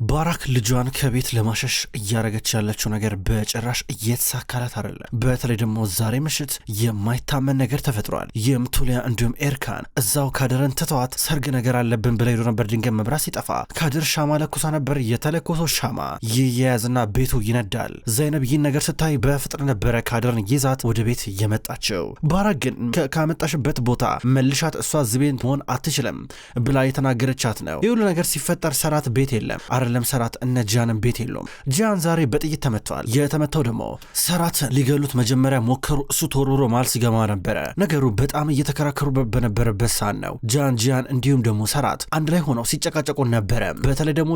ባራክ ልጇን ከቤት ለማሸሽ እያረገች ያለችው ነገር በጭራሽ እየተሳካላት አይደለም። በተለይ ደግሞ ዛሬ ምሽት የማይታመን ነገር ተፈጥሯል። የምቱሊያ እንዲሁም ኤርካን እዛው ካደርን ትተዋት ሰርግ ነገር አለብን ብላ ሄዶ ነበር። ድንገት መብራት ሲጠፋ ካድር ሻማ ለኩሳ ነበር። የተለኮሰው ሻማ ይያያዝና ቤቱ ይነዳል። ዘይነብ ይህን ነገር ስታይ በፍጥነት ነበረ ካድርን ይዛት ወደ ቤት የመጣችው። ባራክ ግን ካመጣሽበት ቦታ መልሻት፣ እሷ ዝቤን መሆን አትችልም ብላ የተናገረቻት ነው። ይህ ሁሉ ነገር ሲፈጠር ሰራት ቤት የለም። አይደለም ሰራት እነ ጂያንን ቤት የለውም። ጂያን ዛሬ በጥይት ተመቷል። የተመታው ደግሞ ሰራት ሊገሉት መጀመሪያ ሞከሩ። እሱ ተወርውሮ ማል ሲገማ ነበረ። ነገሩ በጣም እየተከራከሩ በነበረበት ሰዓት ነው ጂያን እንዲሁም ደግሞ ሰራት አንድ ላይ ሆነው ሲጨቃጨቁ ነበረ። በተለይ ደግሞ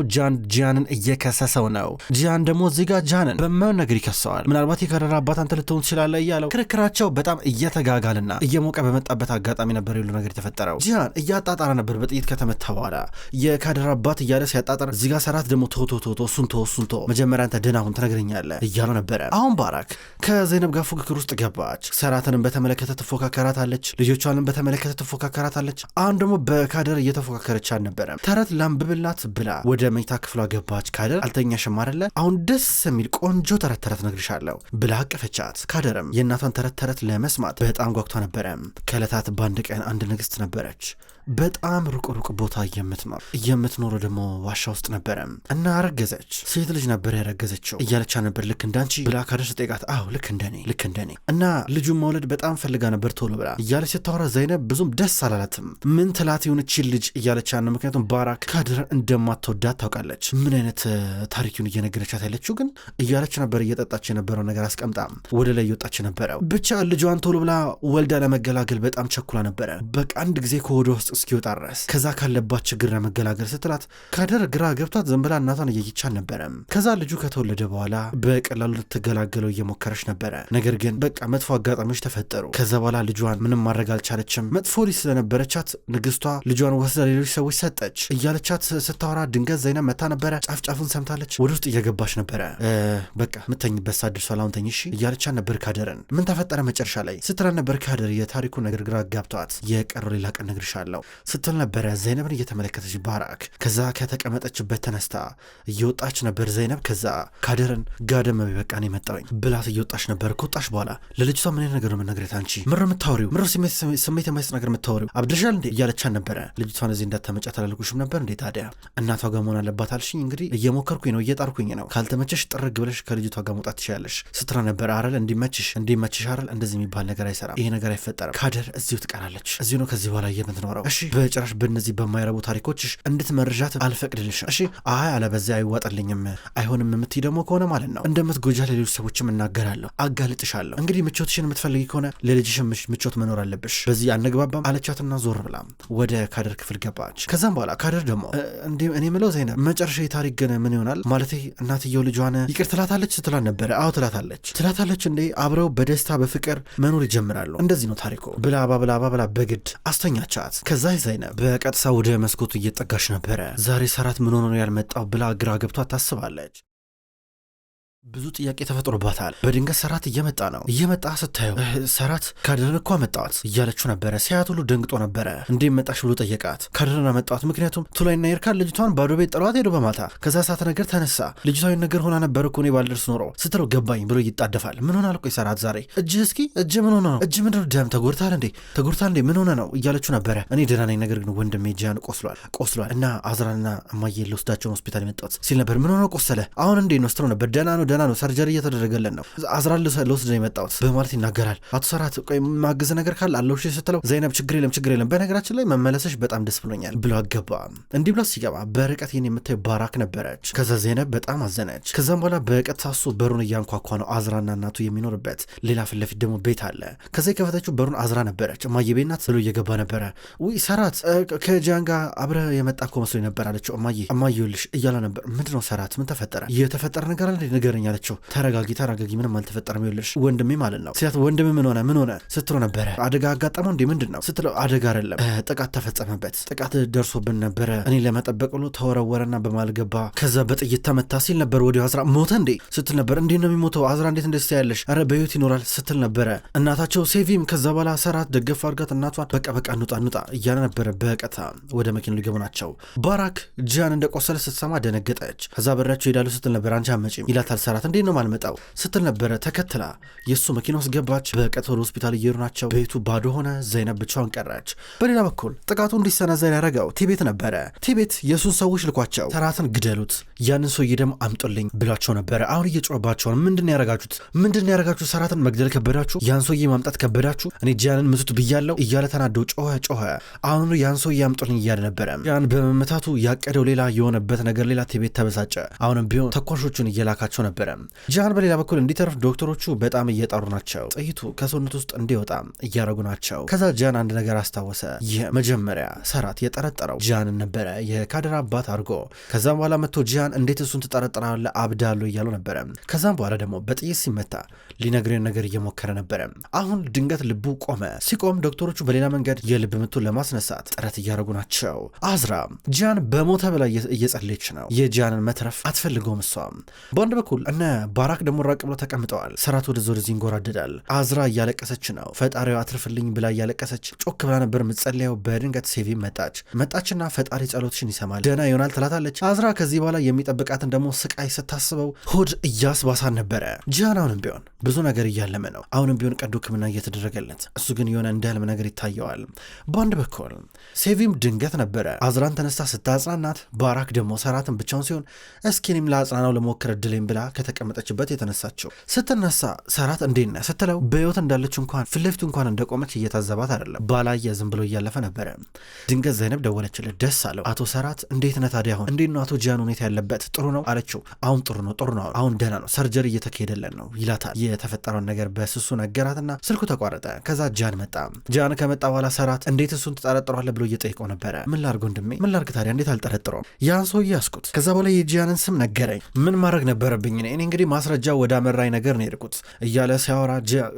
ጂያንን እየከሰሰው ነው። ጂያን ደግሞ እዚህ ጋር ጂያንን በማይሆን ነገር ይከሰዋል። ምናልባት የካደር አባት አንተ ልትሆን ትችላለህ እያለው ክርክራቸው በጣም እየተጋጋልና እየሞቀ በመጣበት አጋጣሚ ነበር ሁሉ ነገር የተፈጠረው። ጂያን እያጣጣረ ነበር በጥይት ከተመታ በኋላ የካደር አባት እያለ ሲያጣጣር እዚህ ጋር ሰራት ደግሞ ቶቶቶቶ ሱንቶ መጀመሪያ አንተ ደህና ሁን ትነግረኛለህ እያለው ነበረ። አሁን ባራክ ከዘይነብ ጋር ፉክክር ውስጥ ገባች። ሰራትንም በተመለከተ ትፎካከራታለች፣ ልጆቿንም በተመለከተ ትፎካከራታለች። አሁን ደግሞ በካደር እየተፎካከረች አልነበረም። ተረት ላንብብላት ብላ ወደ መኝታ ክፍሏ ገባች። ካደር አልተኛሽም አይደለ? አሁን ደስ የሚል ቆንጆ ተረት ነግርሻለሁ ብላ አቀፈቻት። ካደርም የእናቷን ተረት ለመስማት በጣም ጓጉቷ ነበረ። ከዕለታት በአንድ ቀን አንድ ንግስት ነበረች። በጣም ሩቅ ቦታ የምትኖር ደግሞ ዋሻ ውስጥ ነበረ እና አረገዘች። ሴት ልጅ ነበር ያረገዘችው እያለቻ ነበር። ልክ እንዳንቺ ብላ ካደር ስጠይቃት፣ አዎ ልክ እንደኔ እና ልጁን መውለድ በጣም ፈልጋ ነበር ቶሎ ብላ እያለች ስታወራ ዘይነብ ብዙም ደስ አላላትም። ምን ትላት የሆነችን ልጅ እያለቻ ነው። ምክንያቱም ባራክ ካደር እንደማትወዳት ታውቃለች። ምን አይነት ታሪኩን እየነገረቻት ያለችው ግን እያለች ነበር። እየጠጣች የነበረው ነገር አስቀምጣ ወደ ላይ እየወጣች ነበረው። ብቻ ልጇን ቶሎ ብላ ወልዳ ለመገላገል በጣም ቸኩላ ነበረ። በቃ አንድ ጊዜ ከሆዷ ውስጥ እስኪወጣ ድረስ ከዛ ካለባት ችግር ለመገላገል ስትላት ካደር ግራ ገብቷት ዘንብላ እናቷን እየይቻ ነበረ። ከዛ ልጁ ከተወለደ በኋላ በቀላሉ ልትገላገለው እየሞከረች ነበረ። ነገር ግን በቃ መጥፎ አጋጣሚዎች ተፈጠሩ። ከዛ በኋላ ልጇን ምንም ማድረግ አልቻለችም። መጥፎ ልጅ ስለነበረቻት ንግስቷ ልጇን ወስዳ ሌሎች ሰዎች ሰጠች እያለቻት ስታወራ ድንገት ዘይነብ መታ ነበረ። ጫፍጫፉን ሰምታለች። ወደ ውስጥ እየገባች ነበረ። በቃ ምተኝበት ሰዓት ደርሷል አሁን ተኝ እሺ እያለቻት ነበር ካደርን። ምን ተፈጠረ መጨረሻ ላይ ስትላ ነበር ካደር የታሪኩ ነገር ግራ ጋብቷት የቀረው ሌላ ቀን ነግርሻለሁ ስትል ነበረ ዘይነብን እየተመለከተች ባራክ ከዛ ከተቀመጠችበት ተነስታ እየወጣች ነበር ዘይነብ። ከዛ ካደርን ጋደም በቃን የመጣውኝ ብላት እየወጣች ነበር። ከወጣች በኋላ ለልጅቷ ምን አይነት ነገር ነው የምነግረት? አንቺ ምር የምታወሪው ምር ስሜት የማይስ ነገር የምታወሪው አብድሻል እንዴ እያለቻን ነበረ። ልጅቷን እዚህ እንዳታመጫ ተላልኩሽም ነበር እንዴ? ታዲያ እናቷ ጋር መሆን አለባት አልሽኝ። እንግዲህ እየሞከርኩኝ ነው እየጣርኩኝ ነው። ካልተመቸሽ ጥርግ ብለሽ ከልጅቷ ጋር መውጣት ትችላለሽ ስትራ ነበር። አረል እንዲመችሽ አረል እንደዚህ የሚባል ነገር አይሰራም። ይሄ ነገር አይፈጠርም። ካደር እዚሁ ትቀራለች። እዚሁ ነው ከዚህ በኋላ የምትኖረው። እሺ በጭራሽ በእነዚህ በማይረቡ ታሪኮችሽ እንድትመርዣት አልፈቅድልሽም። እሺ አይ አለበዚያ አይዋጥልኝም። አይሆንም የምትይ ደግሞ ከሆነ ማለት ነው እንደምትጎጃ ለሌሎች ሰዎችም እናገራለሁ፣ አጋልጥሻለሁ። እንግዲህ ምቾትሽን የምትፈልጊ ከሆነ ለልጅሽም ምቾት መኖር አለብሽ። በዚህ አነግባባም አለቻትና ዞር ብላ ወደ ካደር ክፍል ገባች። ከዛም በኋላ ካደር ደግሞ እኔ ምለው ዘይነብ መጨረሻ የታሪክ ግን ምን ይሆናል? ማለት እናትየው ልጇን ይቅር ትላታለች ስትላል ነበረ። አዎ ትላታለች እንዴ አብረው በደስታ በፍቅር መኖር ይጀምራሉ። እንደዚህ ነው ታሪኮ ብላ ባብላ በግድ አስተኛቻት። ከዛ ዘይነብ በቀጥታ ወደ መስኮቱ እየጠጋች ነበረ። ዛሬ ሰራት ምን ሆኖ ነው ያልመጣው ብላ ግራ ገብቷ ታስባለች። ብዙ ጥያቄ ተፈጥሮባታል። በድንገት ሰራት እየመጣ ስታየው ሰራት ካደርን እኮ መጣዋት እያለችው ነበረ። ሲያት ሁሉ ደንግጦ ነበረ። እንዴት መጣሽ ብሎ ጠየቃት። ካደርን መጣዋት ምክንያቱም ቱላይና ኤርካን ልጅቷን ባዶ ቤት ጥሏት ሄዶ በማታ ከዛ ሰዓት ነገር ተነሳ። ልጅቷ ነገር ሆና ነበር እኮ እኔ ባልደርስ ኖሮ ስትለው ገባኝ ብሎ ይጣደፋል። ምን ሆነ አልቆይ ሰራት ዛሬ እጅ ምን ሆነ ነው? እጅ ምንድን ደም ተጎድታል እንዴ ምን ሆነ ነው እያለችው ነበረ። እኔ ደህና ነኝ፣ ነገር ግን ወንድሜ ጂያን ቆስሏል እና አዝራና እማዬ ልወስዳቸውን ሆስፒታል የመጣሁት ሲል ነበር። ምን ሆነ ቆሰለ? አሁን እንዴት ነው ስትለው ነበር። ደህና ነው ሰርጀሪ እየተደረገለን ነው። አዝራን ልወስድ ነው የመጣሁት በማለት ይናገራል። አቶ ሰራት ቆይ ማገዝ ነገር ካለ አለውሽ ስትለው ዘይነብ ችግር የለም በነገራችን ላይ መመለሰሽ በጣም ደስ ብሎኛል ብሎ አገባ። እንዲህ ብሎ ሲገባ በርቀት ይህን የምታየው ባራክ ነበረች። ከዛ ዘይነብ በጣም አዘነች። ከዛም በኋላ በቀጥታ እሱ በሩን እያንኳኳ ነው። አዝራና እናቱ የሚኖርበት ሌላ ፊት ለፊት ደግሞ ቤት አለ። ከዛ የከፈተችው በሩን አዝራ ነበረች። እማዬ ቤት ናት ብሎ እየገባ ነበረ። ውይ ሰራት ከጂያን ጋር አብረ የመጣ እኮ መስሎኝ ነበር አለችው። እማዬ ይኸውልሽ እያለ ነበር። ምንድነው ሰራት ምን ተፈጠረ? የተፈጠረ ነገር አለ ንገረኝ ንገረኝ አለችው። ተረጋጊ ምንም አልተፈጠረም ይኸውልሽ ወንድሜ ማለት ነው ሲላት ወንድሜ ምን ሆነ ስትለው ነበረ። አደጋ አጋጠመው እንዴ ምንድን ነው ስትለው አደጋ አይደለም ጥቃት ተፈጸመበት ጥቃት ደርሶብን ነበረ እኔ ለመጠበቅ ብሎ ተወረወረና በማልገባ ከዛ በጥይት ተመታ ሲል ነበር። ወዲያው አዝራ ሞተ እንዴ ስትል ነበር። እንዴት ነው የሚሞተው አዝራ እንዴት እንደዚህ ያለሽ አረ በህይወት ይኖራል ስትል ነበረ እናታቸው ሴቪም። ከዛ በኋላ ሰራት ደገፍ አድርጋት እናቷን በቃ ኑጣ እያለ ነበረ። በቀጥታ ወደ መኪናው ሊገቡ ናቸው። ባራክ ጂያን እንደቆሰለ ስትሰማ ደነገጠች። ከዛ በራቸው ሄዳሉ ስትል ነበር። አንቺ አትመጪም ይላታል ሰራት። እንዴት ነው ማልመጣው ስትል ነበረ። ተከትላ የእሱ መኪና ውስጥ ገባች። በቀጥታ ወደ ሆስፒታል እየሄዱ ናቸው። ቤቱ ባዶ ሆነ። ዘይነብ ብቻዋን ቀረች። በሌላ በኩል ጥቃቱ እንዲሰነዘር ያደረገው ቲቤት ነበረ። ቲቤት የእሱን ሰዎች ልኳቸው ሰራትን ግደሉት ያንን ሰውዬ ደግሞ አምጡልኝ ብሏቸው ነበረ። አሁን እየጮኸባቸው ነው። ምንድን ያረጋችሁት ሰራትን መግደል ከበዳችሁ? ያን ሰውዬ ማምጣት ከበዳችሁ? እኔ ጂያንን ምቱት ብያለው እያለ ተናደው ጮኸ። አሁን ያን ሰውዬ አምጡልኝ እያለ ነበረ። ያን በመመታቱ ያቀደው ሌላ የሆነበት ነገር ሌላ። ቲቤት ተበሳጨ። አሁንም ቢሆን ተኳሾቹን እየላካቸው ነበረ። ጂያን በሌላ በኩል እንዲተርፍ ዶክተሮቹ በጣም እየጠሩ ናቸው። ጥይቱ ከሰውነት ውስጥ እንዲወጣ እያረጉ ናቸው። ከዛ ጂያን አንድ ነገር አስታወሰ። የመጀመሪያ ሰራት የጠረጠረው ጂያንን ነበረ የካደር አባት አድርጎ። ከዛም በኋላ መጥቶ ጂያን እንዴት እሱን ትጠረጥራለህ አብዳሉ እያሉ ነበረ። ከዛም በኋላ ደግሞ በጥይት ሲመታ ሊነግረን ነገር እየሞከረ ነበረ። አሁን ድንገት ልቡ ቆመ። ሲቆም ዶክተሮቹ በሌላ መንገድ የልብ ምቱን ለማስነሳት ጥረት እያደረጉ ናቸው። አዝራ ጂያን በሞተ በላ እየጸለች ነው። የጂያንን መትረፍ አትፈልገውም እሷ። በአንድ በኩል እነ ባራክ ደግሞ ራቅ ብሎ ተቀምጠዋል። ሰራት ወደዚህ ይንጎራደዳል። አዝራ እያለቀሰች ነው። ፈጣሪው አትርፍልኝ ብላ እያለቀሰች ጮክ ብላ ነበር የምትጸልየው። በድንገት ሴቪ መጣችና ፈጣሪ ጸሎትሽን ይሰማል ደህና ይሆናል ትላታለች። አዝራ ከዚህ በኋላ የሚጠብቃትን ደግሞ ስቃይ ስታስበው ሆድ እያስባሳን ነበረ። ጂያን አሁንም ቢሆን ብዙ ነገር እያለመ ነው። አሁንም ቢሆን ቀዶ ሕክምና እየተደረገለት እሱ ግን የሆነ እንደ ህልም ነገር ይታየዋል። በአንድ በኩል ሴቪም ድንገት ነበረ አዝራን ተነስታ ስታጽናናት፣ ባራክ ደግሞ ሰራትን ብቻውን ሲሆን እስኪንም ለአጽናናው ለመሞከር እድሌም ብላ ከተቀመጠችበት የተነሳችው። ስትነሳ ሰራት እንዴት ነህ ስትለው በህይወት እንዳለች እንኳን ፊት ለፊቱ እንኳን እንደቆመች እየታዘባት አይደለም። ባላየ ዝም ብሎ እያለፈ ነበረ። ድንገት ዘይነብ ደወለችለት። ደስ አለው። አቶ ሰራት እንዴት ነህ ታዲያ አሁን እንዴት ነው አቶ ጂያን ሁኔታ ያለበት ጥሩ ነው አለችው። አሁን ጥሩ ነው አሁን ደህና ነው ሰርጀሪ እየተካሄደለን ነው ይላታል። የተፈጠረውን ነገር በስሱ ነገራትና ስልኩ ተቋረጠ። ከዛ ጂያን መጣ። ጂያን ከመጣ በኋላ ሰራት እንዴት እሱን ትጠረጥረዋለህ ብሎ እየጠየቀው ነበረ። ምን ላርግ ወንድሜ ምን ላርግ ታዲያ እንዴት አልጠረጥረውም? ያን ሰውዬ ያስኩት። ከዛ በኋላ የጂያንን ስም ነገረኝ። ምን ማድረግ ነበረብኝ እኔ እንግዲህ ማስረጃ ወደ አመራኝ ነገር ነው የሄድኩት እያለ ሲያወራ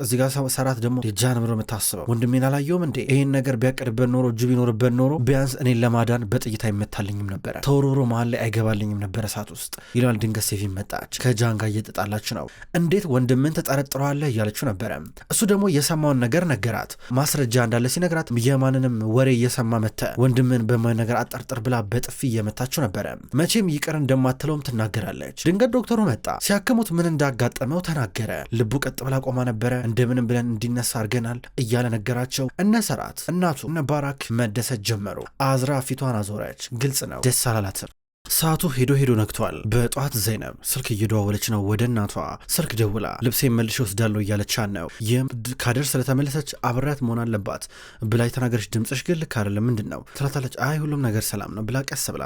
እዚህ ጋር ሰራት ደግሞ ጂያን ብሎ የምታስበው ወንድሜን አላየውም እንዴ? ይህን ነገር ቢያቀድበት ኖሮ እጁ ቢኖርበት ኖሮ ቢያንስ እኔን ለማዳን በጥይት አይመታልኝም ነበረ፣ ተወርውሮ መሀል ላይ አይገባልኝም ነበረ እሳት ውስጥ ይለዋል። ድንገት ሴቪ መጣች። ከጂያን ጋር እየተጣላች ነው። እንዴት ወንድምን ተጠረጥረዋለህ እያለችው ነበረ። እሱ ደግሞ የሰማውን ነገር ነገራት። ማስረጃ እንዳለ ሲነግራት የማንንም ወሬ እየሰማ መተ ወንድምን በማይ ነገር አጠርጥር ብላ በጥፊ እየመታችው ነበረ። መቼም ይቅር እንደማትለውም ትናገራለች። ድንገት ዶክተሩ መጣ። ሲያክሙት ምን እንዳጋጠመው ተናገረ። ልቡ ቀጥ ብላ ቆማ ነበረ። እንደምንም ብለን እንዲነሳ አድርገናል እያለ ነገራቸው። እነ ሰራት እናቱ እነ ባራክ መደሰት ጀመሩ። አዝራ ፊቷን አዞረች። ግልጽ ነው ደስ አላላትም። ሰዓቱ ሄዶ ነግቷል። በጠዋት ዘይነብ ስልክ እየደዋወለች ነው። ወደ እናቷ ስልክ ደውላ ልብሴ መልሼ ወስዳለሁ እያለቻት ነው። ይህም ካደር ስለተመለሰች አብሬያት መሆን አለባት ብላ የተናገረች። ድምፅሽ ግን ልክ አይደለም ምንድን ነው ትላታለች። አይ ሁሉም ነገር ሰላም ነው ብላ ቀስ ብላ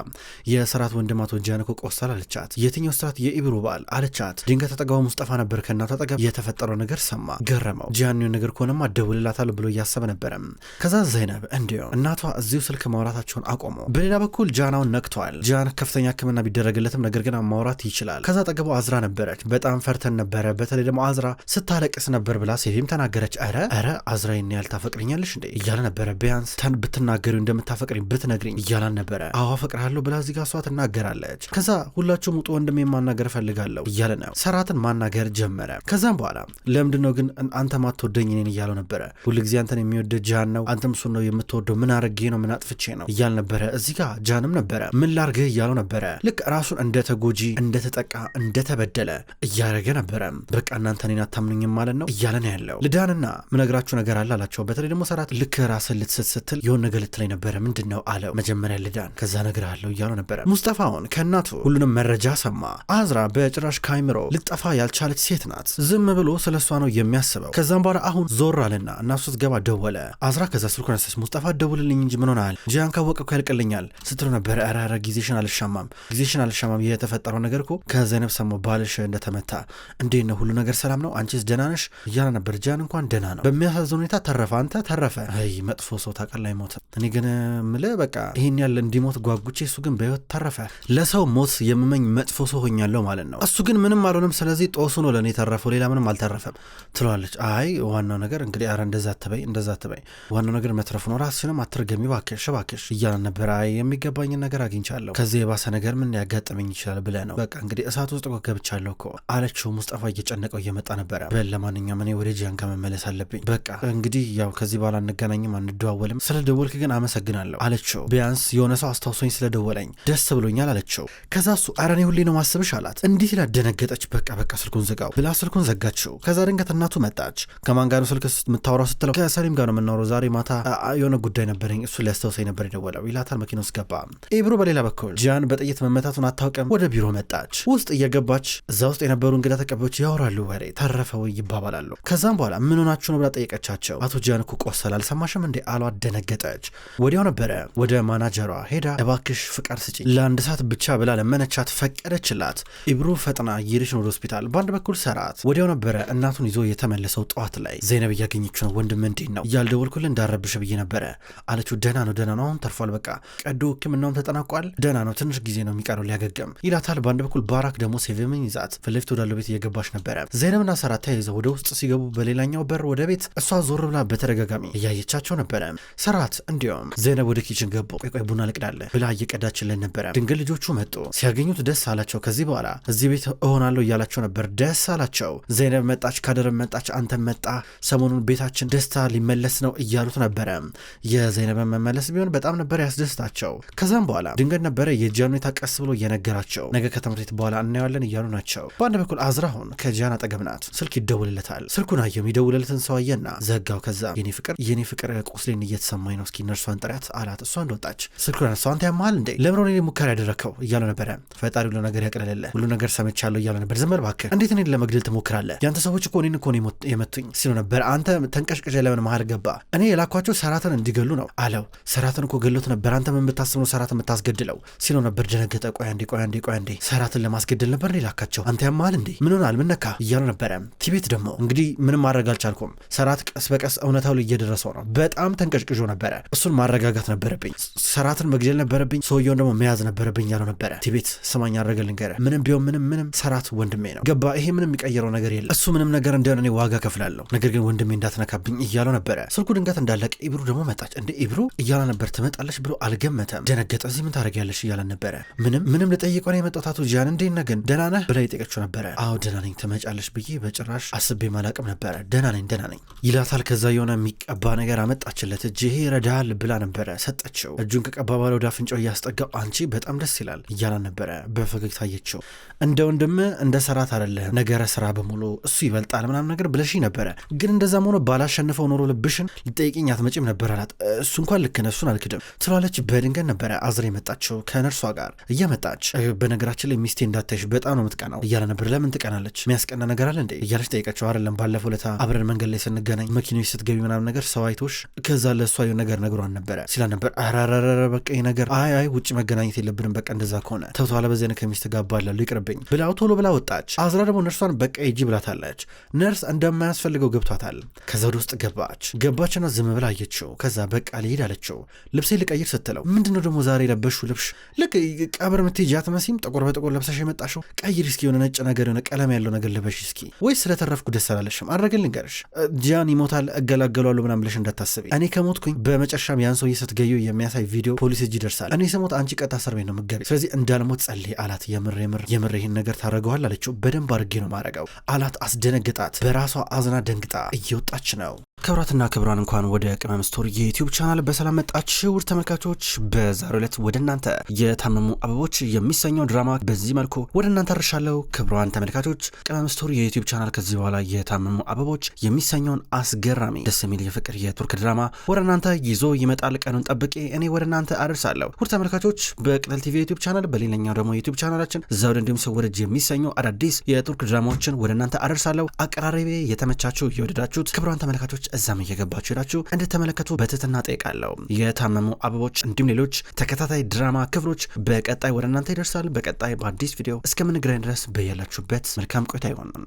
የሰራት ወንድም አቶ ጂያን እኮ ቆስሏል አለቻት። የትኛው ሰራት? የኢብሩ በዓል አለቻት። ድንገት አጠገቧ ሙስጠፋ ነበር። ከእናቷ አጠገብ የተፈጠረው ነገር ሰማ። ገረመው። ጂያን ነገር ከሆነማ እደውልላታለሁ ብሎ እያሰበ ነበረ። ከዛ ዘይነብ እንዲሁ እናቷ እዚሁ ስልክ ማውራታቸውን አቆሙ። በሌላ በኩል ጃናውን ነቅቷል። ጃን ከፍተኛ ሕክምና ቢደረግለትም ነገር ግን ማውራት ይችላል። ከዛ አጠገቡ አዝራ ነበረች። በጣም ፈርተን ነበረ። በተለይ ደግሞ አዝራ ስታለቅስ ነበር ብላ ሴቪም ተናገረች። ኧረ አዝራ ይሄን ያህል ታፈቅሪኛለሽ እንዴ እያለ ነበረ። ቢያንስ ብትናገሪው እንደምታፈቅሪኝ ብትነግሪኝ እያላን ነበረ። አዎ አፈቅርሃለሁ ብላ እዚህ ጋር እሷ ትናገራለች። ከዛ ሁላችሁም ውጡ ወንድሜ ማናገር እፈልጋለሁ እያለ ነው። ሰራትን ማናገር ጀመረ። ከዛም በኋላ ለምንድን ነው ግን አንተ ማትወደኝ እኔን እያለው ነበረ። ሁልጊዜ አንተን የሚወደ ጃን ነው፣ አንተም እሱን ነው የምትወደው። ምን አረጌ ነው ምን አጥፍቼ ነው እያል ነበረ። እዚህ ጋር ጃንም ነበረ ምን ላርግህ እያለው ነበረ። ልክ ራሱን እንደ ተጎጂ እንደተጠቃ እንደተበደለ እያረገ ነበረ። በቃ እናንተ እኔን አታምኑኝም ማለት ነው እያለ ነው ያለው። ልዳንና ምነግራችሁ ነገር አለ አላቸው። በተለይ ደግሞ ሰራት ልክ ራስን ልትስት ስትል የሆነ ነገር ልትለኝ ነበረ ምንድን ነው አለው። መጀመሪያ ልዳን ከዛ ነገር አለው እያለው ነበረ። ሙስጠፋውን ከእናቱ ሁሉንም መረጃ ሰማ። አዝራ በጭራሽ ካይምሮ ልጠፋ ያልቻለች ሴት ናት። ዝም ብሎ ስለ እሷ ነው የሚያስበው። ከዛም በኋላ አሁን ዞር አለና እናሱ ስትገባ ደወለ። አዝራ ከዛ ስልኩን አነሳች። ሙስጠፋ ደውልልኝ እንጂ ምን ሆናል? ጂያን ካወቀ እኮ ያልቅልኛል ስትሉ ነበር። ኧረ ጊዜሽን አልሻ አልሻማም የተፈጠረው ነገር እኮ ከዘይነብ ሰማሁ ባልሽ እንደተመታ እንዴት ነው ሁሉ ነገር ሰላም ነው አንቺስ ደህና ነሽ እያለ ነበር ጂያን እንኳን ደህና ነው በሚያሳዝን ሁኔታ ተረፈ አንተ ተረፈ አይ መጥፎ ሰው ታቀላይ ሞት እኔ ግን ምለ በቃ ይሄን ያለ እንዲሞት ጓጉቼ እሱ ግን በህይወት ተረፈ ለሰው ሞት የምመኝ መጥፎ ሰው ሆኛለሁ ማለት ነው እሱ ግን ምንም አልሆነም ስለዚህ ጦሱ ነው ለኔ ተረፈው ሌላ ምንም አልተረፈም ትሏለች አይ ዋናው ነገር እንግዲህ አረ እንደዛ አትበይ ዋናው ነገር መትረፉ ነው ራስሽንም አትርገሚ ባክሽ እያለ ነበር አይ የሚገባኝን ነገር አግኝቻለሁ ከዚህ የባሰ ነገር ምን ያጋጥመኝ ይችላል ብለ ነው በቃ እንግዲህ እሳት ውስጥ ገብቻለሁ እኮ አለችው ሙስጠፋ እየጨነቀው እየመጣ ነበር ለማንኛውም እኔ ወደ ጂያን ከመመለስ አለብኝ በቃ እንግዲህ ያው ከዚህ በኋላ እንገናኝም አንደዋወልም ስለደወልክ ግን አመሰግናለሁ አለችው ቢያንስ የሆነ ሰው አስታውሶኝ ስለደወለኝ ደስ ብሎኛል አለችው ከዛ እሱ ኧረ እኔ ሁሌ ነው ማስብሽ አላት እንዲህ ሲላ ደነገጠች በቃ ስልኩን ዝጋው ብላ ስልኩን ዘጋችው ከዛ ድንገት እናቱ መጣች ከማን ጋር ነው ስልክ የምታወራው ስትለው ከሰሊም ጋር ነው የምናወራው ዛሬ ማታ የሆነ ጉዳይ ነበረኝ እሱ ሊያስታውሰኝ ነበር የደወለው ይላታል መኪና ውስጥ ገባ ኢብሩ በሌላ በኩል ጂያን በጥይት መመታቱን አታውቅም ወደ ቢሮ መጣች ውስጥ እየገባች እዛ ውስጥ የነበሩ እንግዳ ተቀባዮች ያወራሉ ወሬ ተረፈው ይባባላሉ ከዛም በኋላ ምን ሆናችሁ ነው ብላ ጠየቀቻቸው አቶ ጂያን እኮ ቆሰለ አልሰማሽም እንዴ አሏት ደነገጠች ወዲያው ነበረ ወደ ማናጀሯ ሄዳ እባክሽ ፍቃድ ስጪ ለአንድ ሰዓት ብቻ ብላ ለመነቻት ፈቀደችላት ኢብሩ ፈጥና ይርሽ ነው ሆስፒታል በአንድ በኩል ሰራት ወዲያው ነበረ እናቱን ይዞ የተመለሰው ጠዋት ላይ ዘይነብ እያገኘችው ነው ወንድም እንዴት ነው ያልደወልኩልህ እንዳረብሽ ብዬ ነበረ አለችው ደህና ነው አሁን ተርፏል በቃ ቀዶ ህክምናውም ተጠናቋል ደህና ነው ትንሽ ጊዜ ነው የሚቀረው ሊያገገም ይላታል በአንድ በኩል ባራክ ደግሞ ሴቪምን ይዛት ፍለፊት ወዳለው ቤት እየገባች ነበረ ዘይነብና ሰራት ተያይዘው ወደ ውስጥ ሲገቡ በሌላኛው በር ወደ ቤት እሷ ዞር ብላ በተደጋጋሚ እያየቻቸው ነበረ ሰራት እንዲሁም ዘይነብ ወደ ኪችን ገቡ ቆይ ቡና ልቅዳለህ ብላ እየቀዳችለን ነበረ ድንገት ልጆቹ መጡ ሲያገኙት ደስ አላቸው ከዚህ በኋላ እዚህ ቤት እሆናለሁ እያላቸው ነበር ደስ አላቸው ዘይነብ መጣች ካደረም መጣች አንተም መጣ ሰሞኑን ቤታችን ደስታ ሊመለስ ነው እያሉት ነበረ የዘይነብን መመለስ ቢሆን በጣም ነበር ያስደስታቸው ከዛም በኋላ ድንገት ነበረ የጂያን ሁኔታ ቀስ ብሎ እየነገራቸው ነገ ከትምህርት ቤት በኋላ እናየዋለን እያሉ ናቸው በአንድ በኩል አዝራሁን ከጂያን አጠገብ ናት ስልክ ይደውልለታል ስልኩን አየው ይደውልለትን ሰው አየና ዘጋው ከዛ የኔ ፍቅር ቁስሌን እየተሰማኝ ነው እስኪ ነርሷን ጥሪያት አላት እሷ እንደወጣች ስልኩን አነሳው አንተ ያማል እንዴ ለምን ነው ሙከራ ያደረከው እያሉ ነበረ ፈጣሪ ሁሉ ነገር ያቀለለለ ሁሉ ነገር ሰምቻለሁ እያሉ ነበር ዝም በል እባክህ እንዴት እኔን ለመግደል ትሞክራለህ ያንተ ሰዎች እኮ እኔን እኮ የመቱኝ ሲሉ ነበር አንተ ተንቀሽቀሽ ለምን መሃል ገባ እኔ የላኳቸው ሰራተን እንዲገሉ ነው አለው ሰራተን እኮ ገሎት ነበር አንተ ምን ብታስብ ነው ሰራተን የምታስገድለው ሲሉ ነበር ደነገጠ ቆይ አንዴ ሰራተን ለማስገደል ነበር ላካቸው አንተ ያማል እንዴ ምን ሆናል ምን ነካ እያሉ ነበረ ቲቤት ደግሞ እንግዲህ ምንም ማድረግ አልቻልኩም ሰራት ቀስ በቀስ እውነታው ላይ እየደረሰው ነው በጣም ተንቀሽቅሾ ነበረ እሱን ማረጋጋት ነበረብኝ ሰራትን መግደል ነበረብኝ ሰውየውን ደግሞ መያዝ ነበረብኝ ያለው ነበረ ቲቤት ስማኝ አረጋግልኝ ገረ ምንም ቢሆን ምንም ሰራት ወንድሜ ነው ገባ ይሄ ምንም የሚቀየረው ነገር የለም እሱ ምንም ነገር እንደሆነ እኔ ዋጋ ከፍላለሁ ነገር ግን ወንድሜ እንዳትነካብኝ እያለው ነበረ ስልኩ ድንገት እንዳለቀ ኢብሩ ደግሞ መጣች እንዴ ኢብሩ እያለ ነበር ትመጣለች ብሎ አልገመተም ደነገጠ እዚህ ምን ታደርጊያለሽ እያለ ነበረ ምንም ልጠይቀው ነው የመጣሁት አቶ ጂያን እንዴት ነህ ግን ደህና ነህ ብላ የጠየቀችው ነበረ አዎ ደህና ነኝ ትመጫለሽ ብዬ በጭራሽ አስቤ ማላቅም ነበረ ደህና ነኝ ይላታል ከዛ የሆነ የሚቀባ ነገር አመጣችለት እጅ ይሄ ይረዳል ብላ ነበረ ሰጠችው እጁን ከቀባ ባለ ወደ አፍንጫው እያስጠጋው አንቺ በጣም ደስ ይላል እያለ ነበረ በፈገግታ አየችው እንደ ወንድም እንደ ሰራት አይደለም ነገረ ስራ በሙሉ እሱ ይበልጣል ምናምን ነገር ብለሽ ነበረ ግን እንደዛም ሆኖ ባላሸንፈው ኖሮ ልብሽን ልጠይቅኝ አትመጪም ነበር አላት እሱ እንኳን ልክ ነህ እሱን አልክድም ትላለች በድንገት ነበረ አዝራ የመጣችው ከነርሷ ጋር እየመጣች በነገራችን ላይ ሚስቴ እንዳታይሽ በጣም ነው የምትቀናው እያለ ነበር ለምን ትቀናለች የሚያስቀና ነገር አለ እንዴ እያለች ጠይቀችው አይደለም ባለፈው ለታ አብረን መንገድ ላይ ስንገናኝ መኪኖች ስትገቢ ምናምን ነገር ሰው አይቶሽ ከዛ ለእሷ የሆነ ነገር ነግሯን ነበረ ሲላ ነበር አራራራ በቃ ይሄ ነገር አይ ውጭ መገናኘት የለብንም በቃ እንደዛ ከሆነ ተውተዋለ በዚህ ነው ከሚስት ጋር ባላሉ ይቅርብኝ ብላው ቶሎ ብላ ወጣች አዝራ ደግሞ ነርሷን በቃ ሂጂ ብላታለች ነርስ እንደማያስፈልገው ገብቷታል ከዛ ወደ ውስጥ ገባችና ዝም ብላ አየችው ከዛ በቃ ልሄድ አለችው ልብሴ ልቀይር ስትለው ምንድነው ደግሞ ዛሬ ለበሹ ልብሽ ልክ ቀብር ምትጃት መሲም ጥቁር በጥቁር ለብሰሽ የመጣሽው ቀይር እስኪ የሆነ ነጭ ነገር የሆነ ቀለም ያለው ነገር ልበሽ እስኪ ወይስ ስለተረፍኩ ደስ አላለሽም አድርገን ልንገርሽ ጂያን ይሞታል እገላገሏሉ ምናምን ብለሽ እንዳታስቢ እኔ ከሞትኩኝ በመጨረሻም ያን ሰው ስትገዩ የሚያሳይ ቪዲዮ ፖሊስ እጅ ይደርሳል እኔ ስሞት አንቺ ቀጣ እስር ቤት ነው የምትገቢ ስለዚህ እንዳልሞት ጸልይ አላት የምር ይህን ነገር ታደርገዋል አለችው በደንብ አድርጌ ነው ማረገው አላት አስደነግጣት በራሷ አዝና ደንግጣ እየወጣች ነው ክብራትና ክብራን እንኳን ወደ ቅመም ስቶሪ የዩቲዩብ ቻናል በሰላም መጣችሁ ውድ ተመልካቾች በዛሬው ዕለት ወደ እናንተ የታመሙ አበቦች የሚሰኘው ድራማ በዚህ መልኩ ወደ እናንተ አርሻለሁ ክብራን ተመልካቾች ቅመም ስቶሪ የዩቲዩብ ቻናል ከዚህ በኋላ የታመሙ አበቦች የሚሰኘውን አስገራሚ ደስ የሚል የፍቅር የቱርክ ድራማ ወደ እናንተ ይዞ ይመጣል ቀኑን ጠብቄ እኔ ወደ እናንተ አደርሳለሁ ውድ ተመልካቾች በቅጠል ቲቪ ዩቲዩብ ቻናል በሌላኛው ደግሞ ዩቲዩብ ቻናላችን ዘውድ እንዲሁም ሰወረጅ የሚሰኙ አዳዲስ የቱርክ ድራማዎችን ወደ እናንተ አደርሳለሁ አቀራረቤ የተመቻችሁ የወደዳችሁት ክብራን ተመልካቾች እዛም እየገባችሁ ሄዳችሁ እንድትመለከቱ በትህትና ጠይቃለሁ። የታመሙ አበቦች እንዲሁም ሌሎች ተከታታይ ድራማ ክፍሎች በቀጣይ ወደ እናንተ ይደርሳል። በቀጣይ በአዲስ ቪዲዮ እስከምንገናኝ ድረስ በያላችሁበት መልካም ቆይታ ይሆን።